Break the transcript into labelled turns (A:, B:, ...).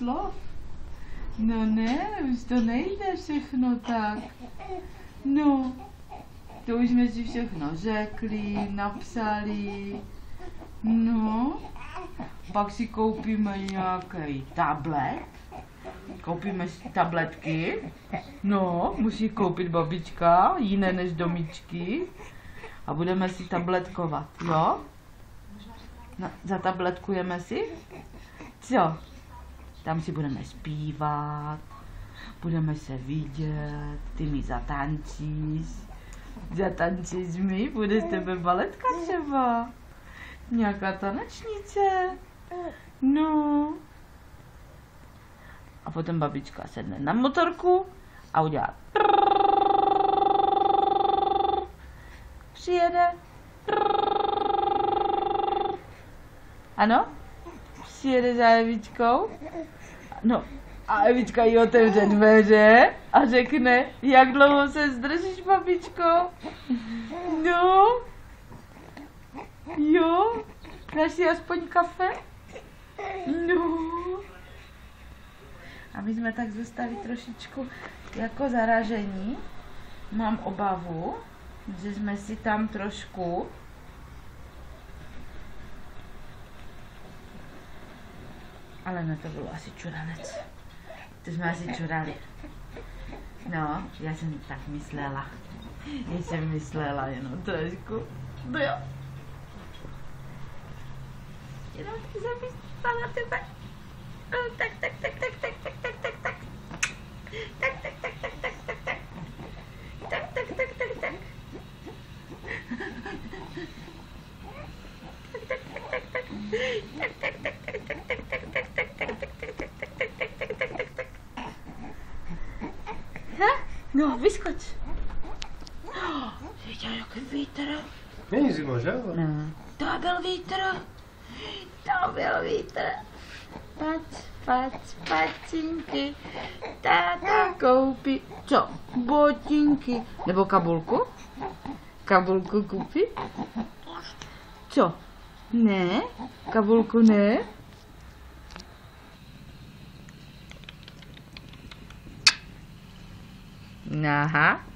A: slov. No ne, už to nejde všechno tak. No, to už jsme si všechno řekli, napsali. No, pak si koupíme nějaký tablet. Koupíme si tabletky. No, musí koupit babička, jiné než domičky. A budeme si tabletkovat, jo? Zatabletkujeme si? Co? Tam si budeme zpívat, budeme se vidět, ty mi zatančíš. Zatančíš mi, bude z tebe baletka třeba. Nějaká tanečnice. No. A potom babička sedne na motorku a udělá. Přijede. Ano? Přijede za Evičkou. No a Evička jí otevře dveře a řekne, jak dlouho se zdržíš, babičko? No. Jo. Dáš si aspoň kafe? No. A my jsme tak zůstali trošičku jako zaražení. Mám obavu, že jsme si tam trošku ale no to bylo asi čuranec. To jsme asi čurali. No, já jsem tak myslela. Já jsem myslela jenom trošku. No jo. Jenom chci zapíst na tebe. Tak. No, vyskoč. Viděl, jaký vítr?
B: Není zima, že?
A: No. To byl vítr. To byl vítr. Pacinky. Táta koupí. Co? Botinky. Nebo kabulku? Kabulku koupí? Co? Ne? Kabulku ne? Aha.